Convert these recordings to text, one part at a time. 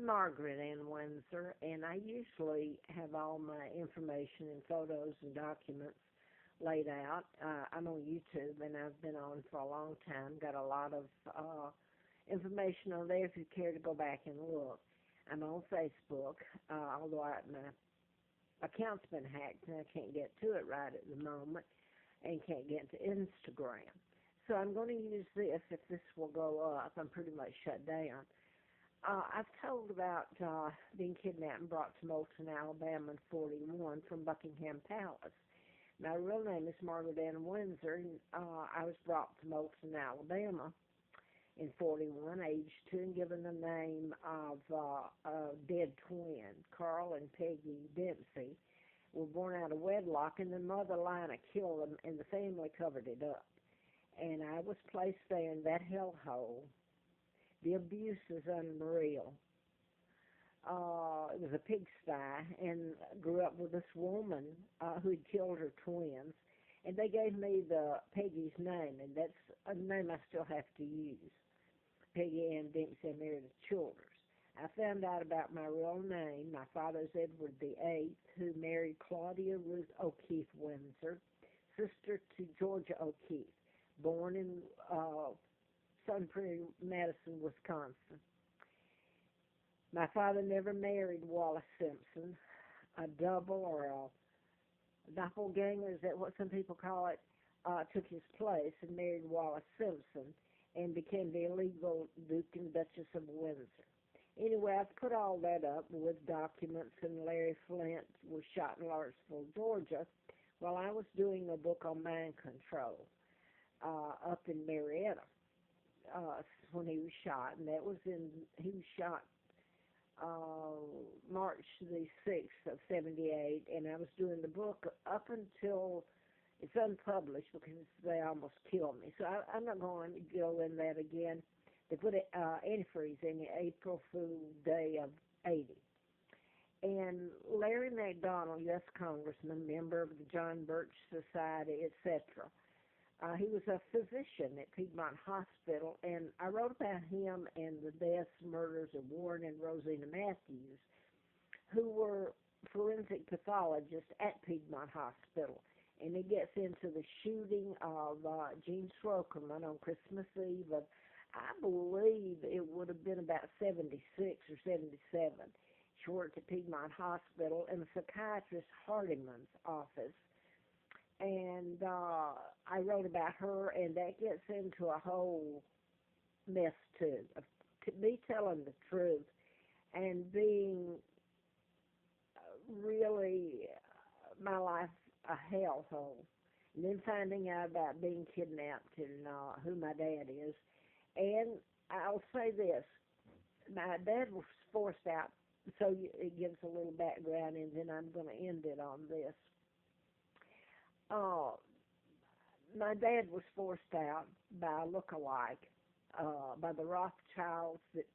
Margaret Ann Windsor, and I usually have all my information and photos and documents laid out. I'm on YouTube, and I've been on for a long time. Got a lot of information on there if you care to go back and look. I'm on Facebook, although my account's been hacked, and I can't get to it right at the moment, and can't get to Instagram. So I'm going to use this if this will go up. I'm pretty much shut down. I've told about being kidnapped and brought to Moulton, Alabama in 41 from Buckingham Palace. My real name is Margaret Ann Windsor, and I was brought to Moulton, Alabama in 41, age 2, and given the name of a dead twin. Carl and Peggy Dempsey were born out of wedlock, and the mother Lina killed them, and the family covered it up. And I was placed there in that hellhole. The abuse is unreal. It was a pigsty, and grew up with this woman who had killed her twins. And they gave me the Peggy's name, and that's a name I still have to use. Peggy Ann Dempsey, Meredith Childers. I found out about my real name. My father's Edward VIII, who married Claudia Ruth O'Keefe Windsor, sister to Georgia O'Keefe, born in Sun Prairie, Madison, Wisconsin. My father never married Wallace Simpson. A double or a doppelganger, is that what some people call it, took his place and married Wallace Simpson and became the illegal Duke and Duchess of Windsor. Anyway, I've put all that up with documents, and Larry Flint was shot in Lawrenceville, Georgia, while I was doing a book on mind control up in Marietta when he was shot, and he was shot March the 6th of 78, and I was doing the book up until it's unpublished because they almost killed me. So I'm not going to go in that again. They put antifreeze in the April Fool Day of 80. And Larry McDonald, U.S. Congressman, member of the John Birch Society, etc. He was a physician at Piedmont Hospital, and I wrote about him and the deaths, murders of Warren and Rosina Matthews, who were forensic pathologists at Piedmont Hospital. And it gets into the shooting of Gene Strokerman on Christmas Eve of, I believe it would have been about 76 or 77. She worked at Piedmont Hospital in the psychiatrist Hardiman's office. And I wrote about her, and that gets into a whole mess, too. Me telling the truth and being really my life a hellhole. And then finding out about being kidnapped and who my dad is. And I'll say this. My dad was forced out, so it gives a little background, and then I'm going to end it on this. My dad was forced out by a look-alike, by the Rothschilds. It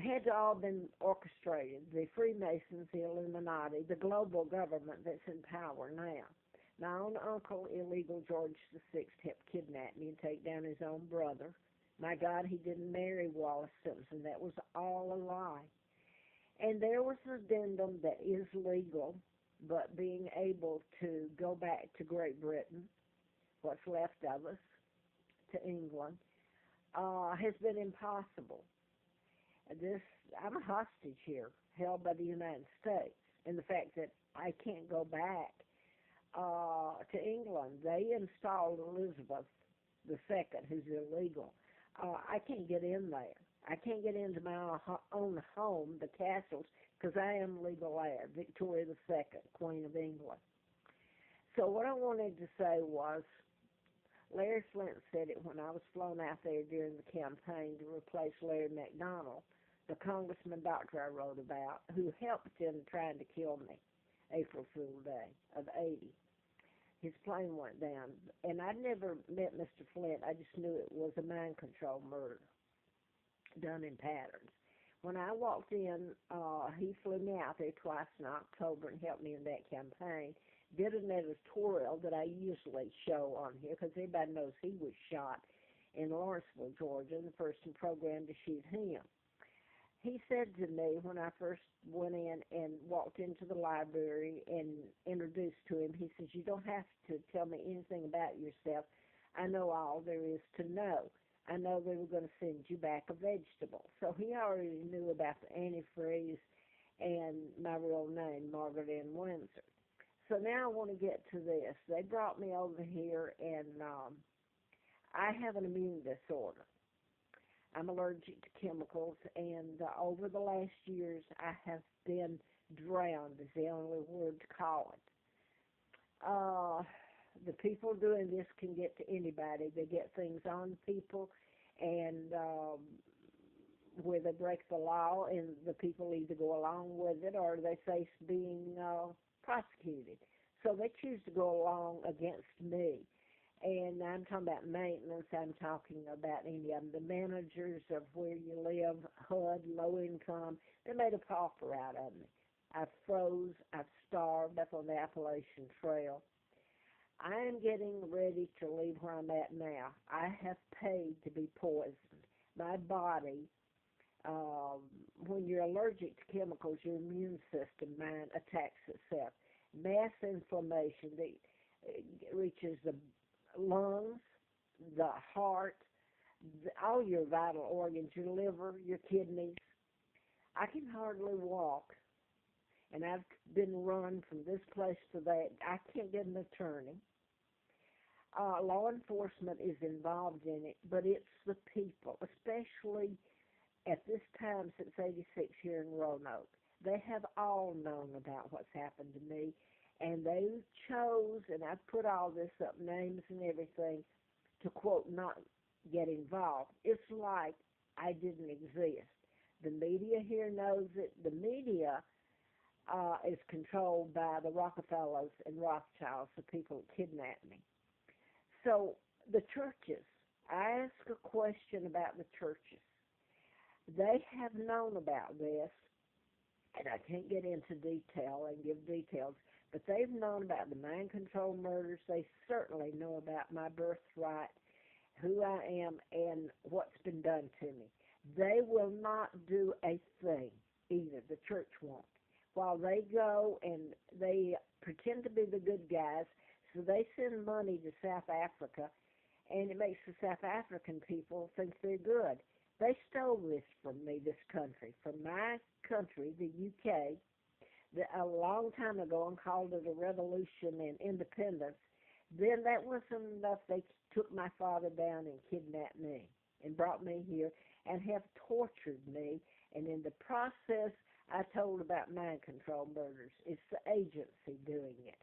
had to all been orchestrated. The Freemasons, the Illuminati, the global government that's in power now. My own uncle, illegal George VI, helped kidnap me and take down his own brother. My God, he didn't marry Wallace Simpson. That was all a lie. And there was an addendum that is legal, but being able to go back to Great Britain, what's left of us, to England, has been impossible. I'm a hostage here, held by the United States, and the fact that I can't go back to England. They installed Elizabeth II, who's illegal. I can't get in there. I can't get into my own home, the castles, because I am legal heir, Victoria II, Queen of England. So what I wanted to say was, Larry Flint said it when I was flown out there during the campaign to replace Larry McDonald, the congressman doctor I wrote about, who helped in trying to kill me, April Fool Day of 80. His plane went down, and I'd never met Mr. Flint. I just knew it was a mind control murder done in patterns. When I walked in, he flew me out there twice in October and helped me in that campaign. Did an editorial that I usually show on here because everybody knows he was shot in Lawrenceville, Georgia, and the person programmed to shoot him. He said to me when I first went in and walked into the library and introduced to him, he says, "You don't have to tell me anything about yourself. I know all there is to know. I know they were going to send you back a vegetable." So he already knew about the antifreeze and my real name, Margaret Ann Windsor. So now I want to get to this. They brought me over here, and I have an immune disorder. I'm allergic to chemicals, and over the last years, I have been drowned, is the only word to call it. The people doing this can get to anybody. They get things on people, and where they break the law, and the people either go along with it or they face being prosecuted. So they choose to go along against me. And I'm talking about maintenance. I'm talking about any of them. The managers of where you live, HUD, low income, they made a pauper out of me. I've froze. I've starved up on the Appalachian Trail. I am getting ready to leave where I'm at now. I have paid to be poisoned. My body, when you're allergic to chemicals, your immune system, mine, attacks itself. Mass inflammation that reaches the lungs, the heart, all your vital organs, your liver, your kidneys. I can hardly walk, and I've been run from this place to that. I can't get an attorney. Law enforcement is involved in it, but it's the people, especially at this time since '86 here in Roanoke. They have all known about what's happened to me, and they chose, and I put all this up, names and everything, to, quote, not get involved. It's like I didn't exist. The media here knows it. The media is controlled by the Rockefellers and Rothschilds, the people that kidnapped me. So the churches, I ask a question about the churches. They have known about this, and I can't get into detail and give details, but they've known about the mind control murders. They certainly know about my birthright, who I am, and what's been done to me. They will not do a thing, either. The church won't. While they go and they pretend to be the good guys, so they send money to South Africa, and it makes the South African people think they're good. They stole this from me, this country, from my country, the UK, a long time ago, and called it a revolution and independence. Then that wasn't enough. They took my father down and kidnapped me and brought me here and have tortured me. And in the process, I told about mind control murders. It's the agency doing it.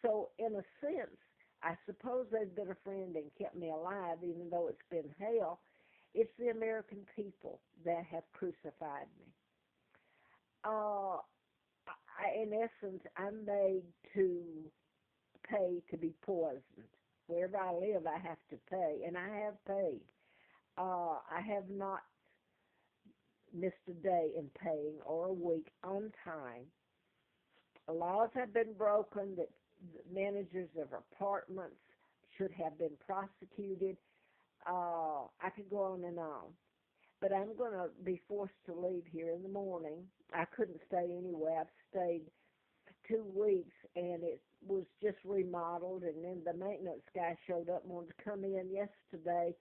So in a sense, I suppose they've been a friend and kept me alive, even though it's been hell. It's the American people that have crucified me. In essence, I'm made to pay to be poisoned. Wherever I live, I have to pay, and I have paid. I have not missed a day in paying or a week on time. Laws have been broken that managers of apartments should have been prosecuted. I could go on and on. But I'm going to be forced to leave here in the morning. I couldn't stay anyway. I've stayed 2 weeks, and it was just remodeled, and then the maintenance guy showed up and wanted to come in yesterday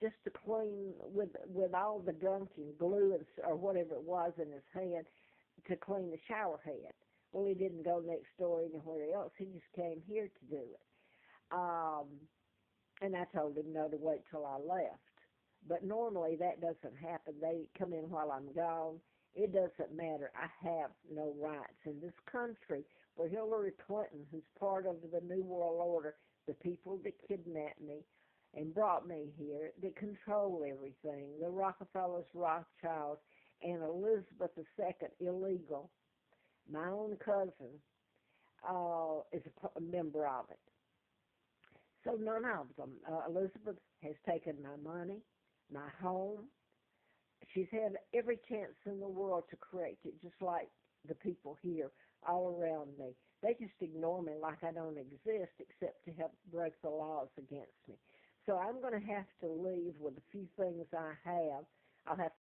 just to clean with all the gunk and glue or whatever it was in his hand to clean the shower head. Well, he didn't go next door anywhere else. He just came here to do it. And I told him no, to wait till I left. But normally that doesn't happen. They come in while I'm gone. It doesn't matter. I have no rights in this country where Hillary Clinton, who's part of the New World Order, the people that kidnapped me and brought me here, that control everything, the Rockefellers, Rothschilds, and Elizabeth II, illegal, my own cousin, is a member of it. So none of them. Elizabeth has taken my money, my home. She's had every chance in the world to correct it, just like the people here all around me. They just ignore me like I don't exist except to help break the laws against me. So I'm going to have to leave with a few things I have. I'll have